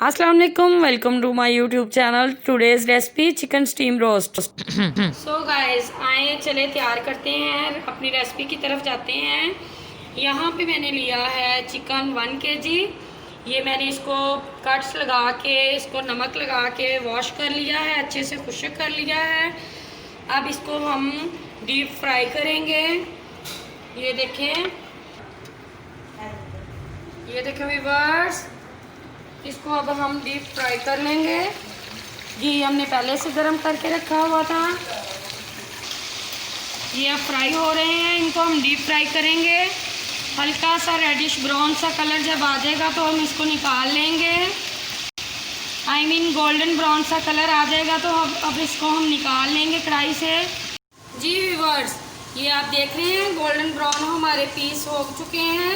अस्सलाम वालेकुम, welcome to my YouTube channel. Today's recipe chicken steam roast. So guys, आए चले तैयार करते हैं, अपनी रेसिपी की तरफ जाते हैं। यहाँ पे मैंने लिया है चिकन 1 kg। ये मैंने इसको कट्स लगा के, इसको नमक लगा के वॉश कर लिया है, अच्छे से खुश्क कर लिया है। अब इसको हम डीप फ्राई करेंगे। ये देखें व्यूअर्स, इसको अब हम डीप फ्राई कर लेंगे। घी हमने पहले से गर्म करके रखा हुआ था। ये अब फ्राई हो रहे हैं, इनको हम डीप फ्राई करेंगे। हल्का सा रेडिश ब्राउन सा कलर जब आ जाएगा तो हम इसको निकाल लेंगे। गोल्डन ब्राउन सा कलर आ जाएगा तो अब इसको हम निकाल लेंगे कढ़ाई से। जी व्यूअर्स, ये आप देख रहे हैं गोल्डन ब्राउन हमारे पीस हो चुके हैं।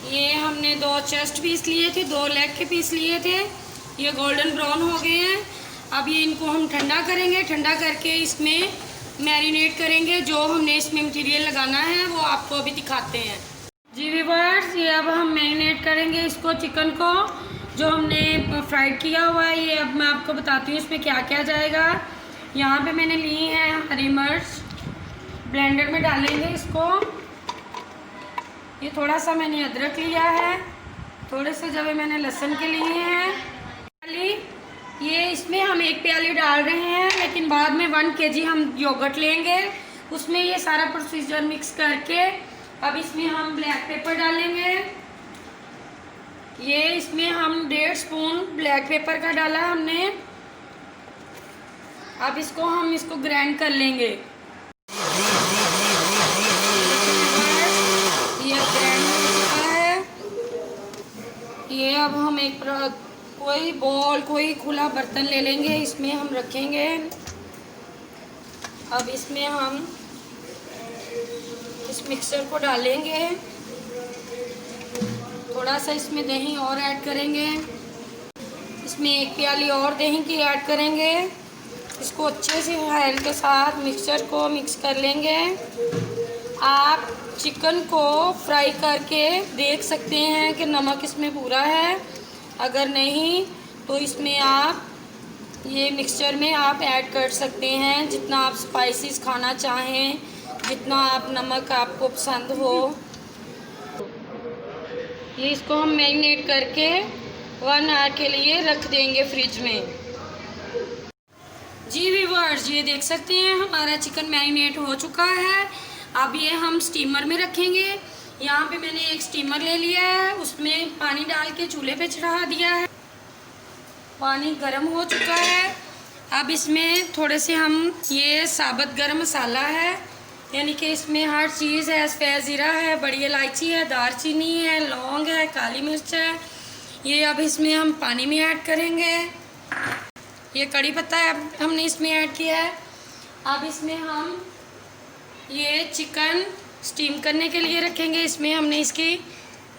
ये हमने 2 चेस्ट पीस लिए थे, 2 लेग के पीस लिए थे। ये गोल्डन ब्राउन हो गए हैं। अब ये इनको हम ठंडा करेंगे। ठंडा करके इसमें मैरिनेट करेंगे। जो हमने इसमें मटेरियल लगाना है वो आपको अभी दिखाते हैं। जी व्यूअर्स, ये अब हम मैरिनेट करेंगे इसको, चिकन को जो हमने फ्राइड किया हुआ है। ये अब मैं आपको बताती हूँ इसमें क्या क्या जाएगा। यहाँ पे मैंने ली है हरी मिर्च, ब्लेंडर में डालेंगे इसको। ये थोड़ा सा मैंने अदरक लिया है, थोड़े से जवे मैंने लहसुन के लिए हैं। ये इसमें हम 1 प्याली डाल रहे हैं, लेकिन बाद में 1 kg हम योगर्ट लेंगे, उसमें ये सारा प्रोसीजर मिक्स करके अब इसमें हम ब्लैक पेपर डालेंगे। ये इसमें हम 1.5 स्पून ब्लैक पेपर का डाला हमने। अब हम इसको ग्राइंड कर लेंगे। ये अब हम कोई बॉल, कोई खुला बर्तन ले लेंगे, इसमें हम रखेंगे। अब इसमें हम इस मिक्सर को डालेंगे। थोड़ा सा इसमें दही और ऐड करेंगे। इसमें 1 प्याली और दही की ऐड करेंगे। इसको अच्छे से ऑयल के साथ मिक्सचर को मिक्स कर लेंगे। आप चिकन को फ्राई करके देख सकते हैं कि नमक इसमें पूरा है। अगर नहीं तो इसमें आप ये मिक्सचर में आप ऐड कर सकते हैं, जितना आप स्पाइसेस खाना चाहें, जितना आप नमक आपको पसंद हो। ये इसको हम मैरिनेट करके 1 आवर के लिए रख देंगे फ्रिज में। जी व्यूअर्स, ये देख सकते हैं हमारा चिकन मैरिनेट हो चुका है। अब ये हम स्टीमर में रखेंगे। यहाँ पे मैंने एक स्टीमर ले लिया है, उसमें पानी डाल के चूल्हे पे चढ़ा दिया है। पानी गर्म हो चुका है। अब इसमें थोड़े से हम ये साबुत गरम मसाला है, यानी कि इसमें हर चीज़ है। सफ़ेद ज़ीरा है, बड़ी इलायची है, दालचीनी है, लौंग है, काली मिर्च है। ये अब इसमें हम पानी में ऐड करेंगे। ये कड़ी पत्ता है, हमने इसमें ऐड किया है। अब इसमें हम ये चिकन स्टीम करने के लिए रखेंगे। इसमें हमने इसकी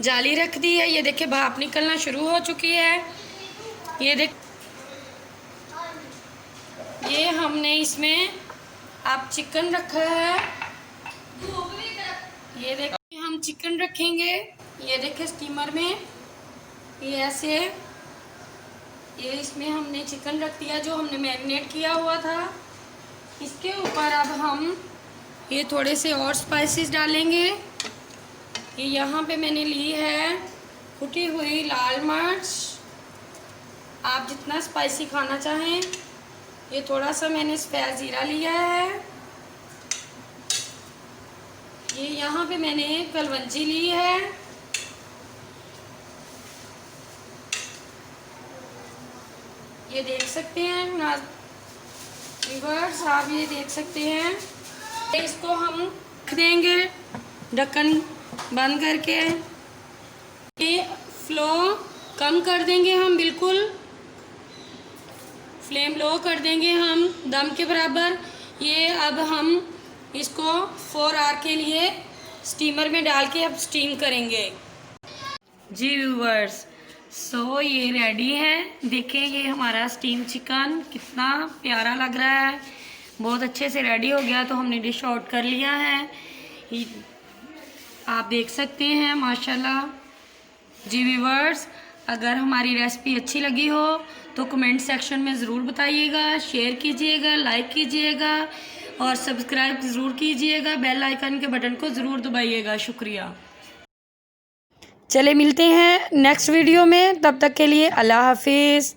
जाली रख दी है। ये देखिए भाप निकलना शुरू हो चुकी है। ये हमने इसमें अब चिकन रखा है। ये देखिए हम चिकन रखेंगे। ये देखिए स्टीमर में ये ऐसे, ये इसमें हमने चिकन रख दिया जो हमने मैरिनेट किया हुआ था। इसके ऊपर अब हम ये थोड़े से और स्पाइसेस डालेंगे। ये यहाँ पे मैंने ली है कुटी हुई लाल मिर्च, आप जितना स्पाइसी खाना चाहें। ये थोड़ा सा मैंने सफ़ेद ज़ीरा लिया है। ये यहाँ पे मैंने कलवंजी ली है। ये देख सकते हैं व्यूअर्स, आप ये देख सकते हैं। इसको हम रख देंगे ढक्कन बंद करके। ये फ्लो कम कर देंगे हम, बिल्कुल फ्लेम लो कर देंगे हम दम के बराबर। ये अब हम इसको 4 आवर के लिए स्टीमर में डाल के अब स्टीम करेंगे। जी व्यूअर्स, सो ये रेडी है। देखें ये हमारा स्टीम चिकन कितना प्यारा लग रहा है, बहुत अच्छे से रेडी हो गया। तो हमने डिश आउट कर लिया है, आप देख सकते हैं माशाल्लाह। जी व्यूअर्स, अगर हमारी रेसिपी अच्छी लगी हो तो कमेंट सेक्शन में ज़रूर बताइएगा, शेयर कीजिएगा, लाइक कीजिएगा और सब्सक्राइब ज़रूर कीजिएगा। बेल आइकन के बटन को ज़रूर दबाइएगा। शुक्रिया। चले मिलते हैं नेक्स्ट वीडियो में, तब तक के लिए अल्लाह हाफिज़।